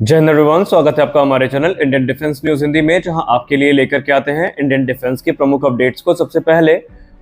जय हिंद एवरीवन, स्वागत है आपका हमारे channel Indian defence news Hindi में, जहां आपके लिए लेकर के आते हैं इंडियन डिफेंस की प्रमुख अपडेट्स को सबसे पहले।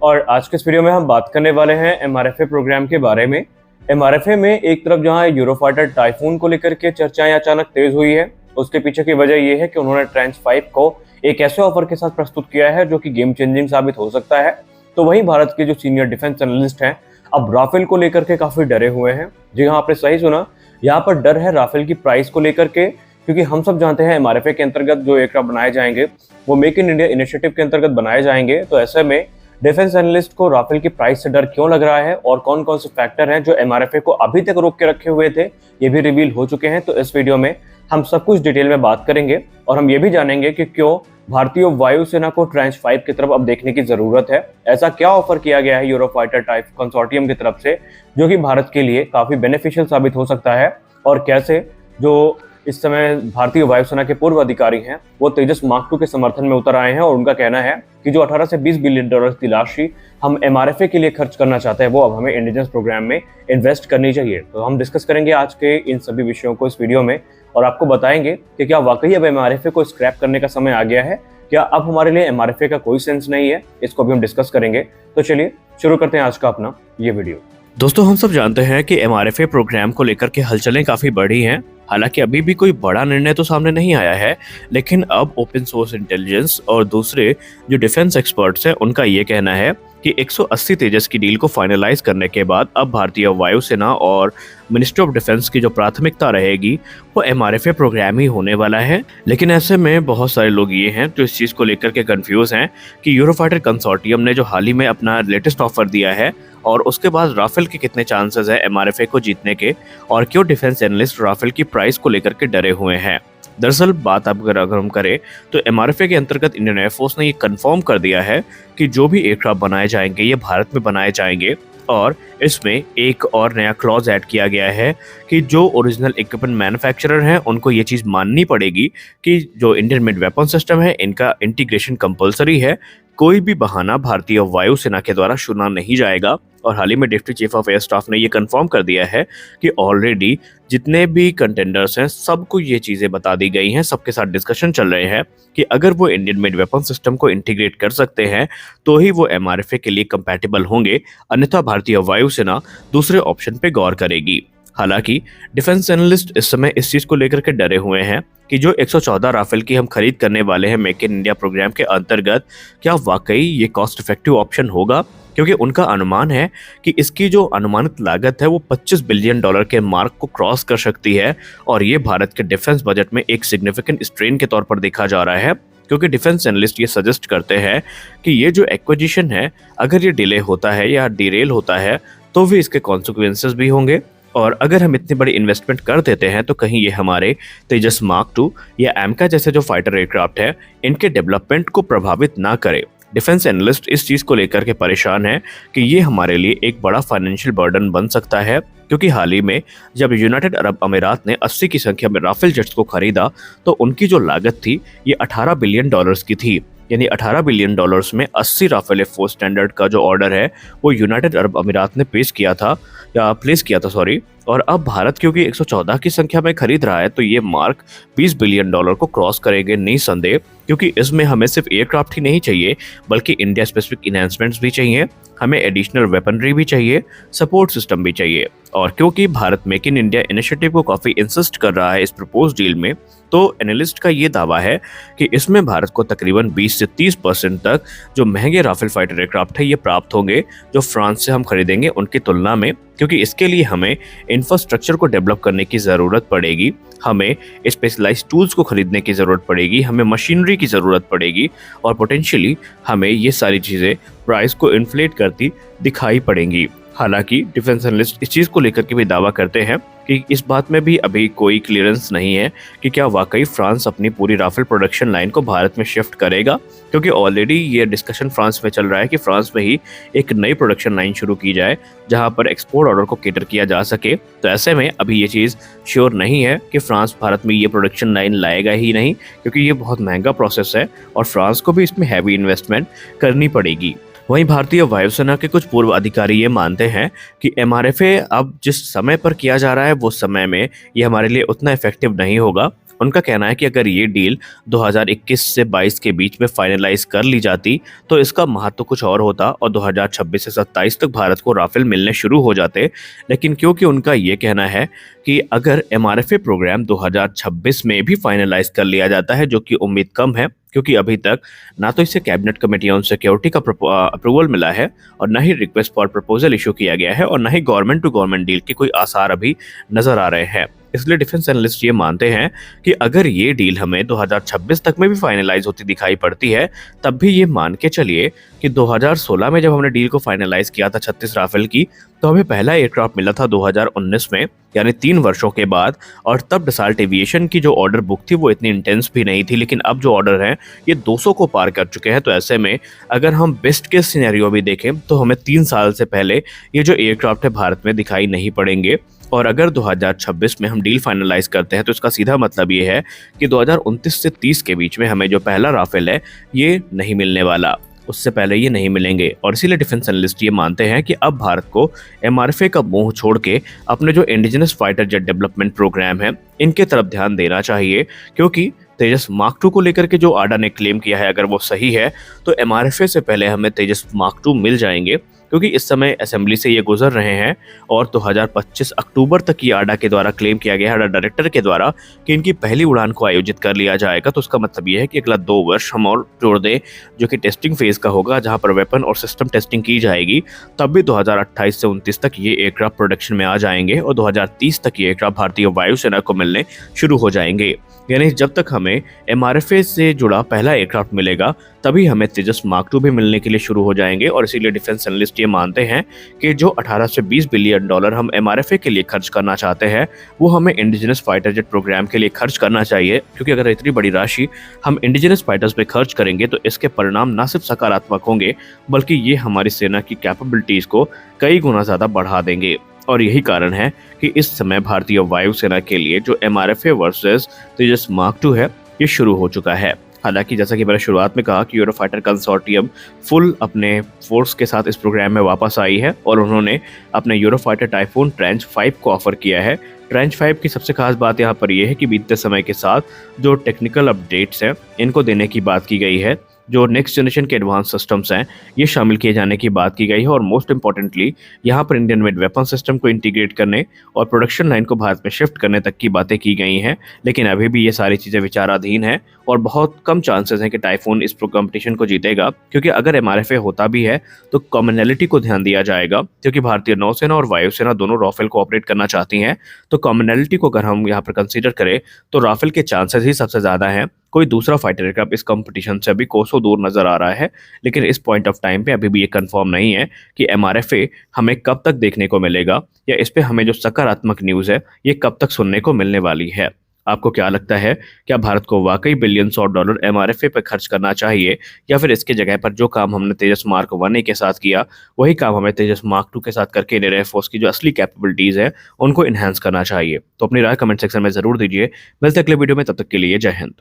और आज के इस वीडियो में हम बात करने वाले हैं एमआरएफए प्रोग्राम के बारे में। एमआरएफए में एक तरफ जहां यूरोफाइटर टाइफून को लेकर के चर्चाएं अचानक तेज हुई है, उसके पीछे की वजह यह है कि उन्होंने ट्रेंच 5 को एक ऐसे ऑफर के साथ प्रस्तुत किया है जो कि गेम चेंजिंग साबित हो सकता है। तो वहीं भारत के जो सीनियर डिफेंस एनालिस्ट हैं अब राफेल को लेकर के काफी डरे हुए हैं। जी हाँ, आपने सही सुना, यहाँ पर डर है राफेल की प्राइस को लेकर के, क्योंकि हम सब जानते हैं एमआरएफए के अंतर्गत जो एयरक्राफ्ट बनाए जाएंगे वो मेक इन इंडिया इनिशिएटिव के अंतर्गत बनाए जाएंगे। तो ऐसे में डिफेंस एनालिस्ट को राफेल की प्राइस से डर क्यों लग रहा है और कौन कौन से फैक्टर हैं जो एमआरएफए को अभी तक रोक के रखे हुए थे, ये भी रिवील हो चुके हैं। तो इस वीडियो में हम सब कुछ डिटेल में बात करेंगे और हम ये भी जानेंगे कि क्यों भारतीय वायुसेना को ट्रेंच 5 की तरफ अब देखने की जरूरत है। ऐसा क्या ऑफर किया गया है यूरोफाइटर टाइप कंसोर्टियम की तरफ से जो कि भारत के लिए काफी बेनिफिशियल साबित हो सकता है, और कैसे जो इस समय भारतीय वायुसेना के पूर्व अधिकारी हैं वो तेजस मार्क 2 के समर्थन में उतर आए हैं और उनका कहना है कि जो 18 से 20 बिलियन डॉलर की राशि हम एमआरएफए के लिए खर्च करना चाहते हैं वो अब हमें इंडिजिनस प्रोग्राम में इन्वेस्ट करनी चाहिए। तो हम डिस्कस करेंगे आज के इन सभी विषयों को इस वीडियो में और आपको बताएंगे कि क्या वाकई अब एमआरएफए को स्क्रैप करने का समय आ गया है, क्या अब हमारे लिए एमआरएफए का कोई सेंस नहीं है, इसको भी हम डिस्कस करेंगे। तो चलिए शुरू करते हैं आज का अपना ये वीडियो। दोस्तों, हम सब जानते हैं कि एमआरएफए प्रोग्राम को लेकर के हलचलें काफी बढ़ी हैं। हालांकि अभी भी कोई बड़ा निर्णय तो सामने नहीं आया है, लेकिन अब ओपन सोर्स इंटेलिजेंस और दूसरे जो डिफेंस एक्सपर्ट्स हैं उनका ये कहना है कि 180 तेजस की डील को फाइनलाइज करने के बाद अब भारतीय वायुसेना और मिनिस्ट्री ऑफ डिफेंस की जो प्राथमिकता रहेगी वो एमआरएफए प्रोग्राम ही होने वाला है। लेकिन ऐसे में बहुत सारे लोग ये हैं जो इस चीज को लेकर के कंफ्यूज हैं कि यूरोफाइटर कंसोर्टियम ने जो हाल ही में अपना लेटेस्ट ऑफर दिया है और उसके बाद राफेल के कितने चांसेस है एमआरएफए को जीतने के, और क्यों डिफेंस एनालिस्ट राफेल की प्राइस को लेकर के डरे हुए हैं। दरअसल बात अगर हम करें तो एमआरएफए के अंतर्गत इंडियन एयरफोर्स ने ये कंफर्म कर दिया है कि जो भी एयरक्राफ्ट बनाए जाएंगे ये भारत में बनाए जाएंगे, और इसमें एक और नया क्लॉज ऐड किया गया है कि जो ओरिजिनल इक्विपमेंट मैन्युफैक्चरर हैं उनको ये चीज़ माननी पड़ेगी कि जो इंडियन मेड वेपन सिस्टम है इनका इंटीग्रेशन कंपलसरी है। कोई भी बहाना भारतीय वायुसेना के द्वारा सुना नहीं जाएगा। और हाल ही में deputy chief of air staff ने ये कंफर्म कर दिया है कि ऑलरेडी जितने भी कंटेंडर्स हैं सबको ये चीज़ें बता दी गई हैं, सबके साथ डिस्कशन चल रहे हैं कि अगर वो इंडियन मेड वेपन सिस्टम को इंटीग्रेट कर सकते हैं तो ही वो एमआरएफए के लिए कंपैटिबल होंगे, अन्यथा भारतीय वायुसेना दूसरे ऑप्शन पे गौर करेगी। हालांकि डिफेंस एनालिस्ट इस समय इस चीज को लेकर के डरे हुए हैं कि जो 114 राफेल की हम खरीद करने वाले हैं मेक इन इंडिया प्रोग्राम के अंतर्गत, क्या वाकई ये कॉस्ट इफेक्टिव ऑप्शन होगा, क्योंकि उनका अनुमान है कि इसकी जो अनुमानित लागत है वो 25 बिलियन डॉलर के मार्क को क्रॉस कर सकती है। और ये भारत के डिफेंस बजट में एक सिग्निफिकेंट स्ट्रेन के तौर पर देखा जा रहा है, क्योंकि डिफेंस एनालिस्ट ये सजेस्ट करते हैं कि ये जो एक्विजिशन है अगर ये डिले होता है या डिरेल होता है तो भी इसके कॉन्सिक्वेंसेस भी होंगे, और अगर हम इतनी बड़ी इन्वेस्टमेंट कर देते हैं तो कहीं ये हमारे तेजस मार्क 2 या एमका जैसे जो फाइटर एयरक्राफ्ट है इनके डेवलपमेंट को प्रभावित ना करे। डिफेंस एनालिस्ट इस चीज़ को लेकर के परेशान है कि ये हमारे लिए एक बड़ा फाइनेंशियल बर्डन बन सकता है, क्योंकि हाल ही में जब यूनाइटेड अरब अमीरात ने 80 की संख्या में राफेल जेट्स को खरीदा तो उनकी जो लागत थी ये 18 बिलियन डॉलर्स की थी। यानी 18 बिलियन डॉलर्स में 80 राफेल F4 स्टैंडर्ड का जो ऑर्डर है वो यूनाइटेड अरब अमीरात ने प्लेस किया था सॉरी। और अब भारत क्योंकि 114 की संख्या में खरीद रहा है तो ये मार्क 20 बिलियन डॉलर को क्रॉस करेंगे निसंदेह, क्योंकि इसमें हमें सिर्फ एयरक्राफ्ट ही नहीं चाहिए बल्कि इंडिया स्पेसिफिक इन्हांसमेंट्स भी चाहिए, हमें एडिशनल वेपनरी भी चाहिए, सपोर्ट सिस्टम भी चाहिए। और क्योंकि Bharat make in India initiative को काफ़ी इंसिस्ट कर रहा है इस प्रपोज डील में, तो एनालिस्ट का ये दावा है कि इसमें भारत को तकरीबन 20 से 30% तक जो महंगे राफेल फाइटर एयरक्राफ्ट है ये प्राप्त होंगे जो फ्रांस से हम खरीदेंगे उनकी तुलना में, क्योंकि इसके लिए हमें इंफ्रास्ट्रक्चर को डेवलप करने की ज़रूरत पड़ेगी, हमें स्पेशलाइज्ड टूल्स को खरीदने की ज़रूरत पड़ेगी, हमें मशीनरी की ज़रूरत पड़ेगी, और पोटेंशियली हमें ये सारी चीज़ें प्राइस को इन्फ्लेट करती दिखाई पड़ेंगी। हालांकि डिफेंस एनालिस्ट इस चीज़ को लेकर के भी दावा करते हैं कि इस बात में भी अभी कोई क्लियरेंस नहीं है कि क्या वाकई फ्रांस अपनी पूरी राफेल प्रोडक्शन लाइन को भारत में शिफ्ट करेगा, क्योंकि ऑलरेडी ये डिस्कशन फ्रांस में चल रहा है कि फ्रांस में ही एक नई प्रोडक्शन लाइन शुरू की जाए जहां पर एक्सपोर्ट ऑर्डर को केटर किया जा सके। तो ऐसे में अभी ये चीज़ श्योर नहीं है कि फ्रांस भारत में ये प्रोडक्शन लाइन लाएगा ही नहीं, क्योंकि ये बहुत महंगा प्रोसेस है और फ्रांस को भी इसमें हैवी इन्वेस्टमेंट करनी पड़ेगी। वहीं भारतीय वायुसेना के कुछ पूर्व अधिकारी ये मानते हैं कि एमआरएफए अब जिस समय पर किया जा रहा है वो समय में ये हमारे लिए उतना इफेक्टिव नहीं होगा। उनका कहना है कि अगर ये डील 2021 से 22 के बीच में फाइनलाइज कर ली जाती तो इसका महत्व कुछ और होता और 2026 से 27 तक भारत को राफेल मिलने शुरू हो जाते। लेकिन क्योंकि उनका ये कहना है कि अगर एमआरएफए प्रोग्राम 2026 में भी फाइनलाइज कर लिया जाता है, जो कि उम्मीद कम है क्योंकि अभी तक ना तो इसे कैबिनेट कमेटी ऑन सिक्योरिटी का अप्रूवल मिला है और ना ही रिक्वेस्ट फॉर प्रपोजल इशू किया गया है और ना ही गवर्नमेंट टू गवर्नमेंट डील के कोई आसार अभी नजर आ रहे हैं। इसलिए डिफेंस एनालिस्ट ये मानते हैं कि अगर ये डील हमें 2026 तक में भी फाइनलाइज होती दिखाई पड़ती है, तब भी ये मान के चलिए कि 2016 में जब हमने डील को फाइनलाइज किया था 36 राफेल की, तो हमें पहला एयरक्राफ्ट मिला था 2019 में, यानी 3 वर्षों के बाद। और तब डसाल्ट एविएशन की जो ऑर्डर बुक थी वो इतनी इंटेंस भी नहीं थी, लेकिन अब जो ऑर्डर हैं ये 200 को पार कर चुके हैं। तो ऐसे में अगर हम बेस्ट केस सिनेरियो भी देखें तो हमें 3 साल से पहले ये जो एयरक्राफ्ट है भारत में दिखाई नहीं पड़ेंगे। और अगर 2026 में हम डील फाइनलाइज करते हैं तो इसका सीधा मतलब ये है कि 2029 से 30 के बीच में हमें जो पहला राफेल है ये नहीं मिलने वाला, उससे पहले ये नहीं मिलेंगे। और इसीलिए डिफेंस एनालिस्ट ये मानते हैं कि अब भारत को एमआरएफए का मोह छोड़ के अपने जो indigenous fighter jet development program है इनके तरफ ध्यान देना चाहिए, क्योंकि तेजस मार्क 2 को लेकर के जो आडा ने क्लेम किया है अगर वो सही है तो एमआरएफए से पहले हमें तेजस मार्क 2 मिल जाएंगे, क्योंकि इस समय असेंबली से ये गुजर रहे हैं और 2025 अक्टूबर तक ये आडा के द्वारा क्लेम किया गया है, आडा डायरेक्टर के द्वारा, कि इनकी पहली उड़ान को आयोजित कर लिया जाएगा। तो उसका मतलब ये है कि अगला 2 वर्ष हम और जोड़ दें, जो कि टेस्टिंग फेज का होगा जहां पर वेपन और सिस्टम टेस्टिंग की जाएगी, तब भी 2028 से 29 तक ये एयरक्राफ्ट प्रोडक्शन में आ जाएंगे और 2030 तक ये एयरक्राफ्ट भारतीय वायुसेना को मिलने शुरू हो जाएंगे। यानी जब तक हमें एमआरएफए से जुड़ा पहला एयरक्राफ्ट मिलेगा तभी हमें तेजस मार्क 2 भी मिलने के लिए शुरू हो जाएंगे। और इसीलिए डिफेंस एनालिस्ट ये मानते हैं कि जो 18 से 20 बिलियन डॉलर हम एमआरएफए के लिए खर्च करना चाहते हैं वो हमें इंडिजिनस फाइटर जेट प्रोग्राम के लिए खर्च करना चाहिए, क्योंकि अगर इतनी बड़ी राशि हम इंडिजिनस फाइटर्स पे खर्च करेंगे तो इसके परिणाम न सिर्फ सकारात्मक होंगे बल्कि ये हमारी सेना की कैपेबिलिटीज को कई गुना ज्यादा बढ़ा देंगे। और यही कारण है कि इस समय भारतीय वायुसेना के लिए जो एमआरएफए वर्सेस तेजस मार्क 2 है ये शुरू हो चुका है। हालांकि जैसा कि मैंने शुरुआत में कहा कि यूरोफाइटर कंसोर्टियम फुल अपने फोर्स के साथ इस प्रोग्राम में वापस आई है और उन्होंने अपने यूरोफाइटर टाइफून ट्रेंच 5 को ऑफर किया है। ट्रेंच 5 की सबसे खास बात यहाँ पर यह है कि बीतते समय के साथ जो टेक्निकल अपडेट्स हैं इनको देने की बात की गई है, जो नेक्स्ट जनरेशन के एडवांस सिस्टम्स हैं ये शामिल किए जाने की बात की गई है। और मोस्ट इंपॉर्टेंटली यहाँ पर इंडियन मेड वेपन सिस्टम को इंटीग्रेट करने और प्रोडक्शन लाइन को भारत में शिफ्ट करने तक की बातें की गई हैं। लेकिन अभी भी ये सारी चीज़ें विचाराधीन हैं और बहुत कम चांसेस हैं कि टाइफून इस कंपटीशन को जीतेगा, क्योंकि अगर एमआरएफए होता भी है तो कॉमनैलिटी को ध्यान दिया जाएगा, क्योंकि भारतीय नौसेना और वायुसेना दोनों राफेल को ऑपरेट करना चाहती हैं। तो कॉमनैलिटी को अगर हम यहाँ पर कंसीडर करें तो राफेल के चांसेस ही सबसे ज़्यादा हैं। कोई दूसरा फाइटर एयरक्राफ्ट इस कंपटीशन से अभी कोसों दूर नजर आ रहा है, लेकिन इस पॉइंट ऑफ टाइम पे अभी भी ये कंफर्म नहीं है कि एमआरएफए हमें कब तक देखने को मिलेगा या इस पे हमें जो सकारात्मक न्यूज़ है ये कब तक सुनने को मिलने वाली है। आपको क्या लगता है, क्या भारत को वाकई बिलियंस ऑफ डॉलर एमआरएफए पर खर्च करना चाहिए या फिर इसके जगह पर जो काम हमने तेजस मार्क 1 के साथ किया वही काम हमें तेजस मार्क 2 के साथ करके इंडियन एयरफोर्स की जो असली कैपेबिलिटीज़ है उनको इन्हांस करना चाहिए? तो अपनी राय कमेंट सेक्शन में ज़रूर दीजिए। मिलते हैं अगले वीडियो में, तब तक के लिए जय हिंद।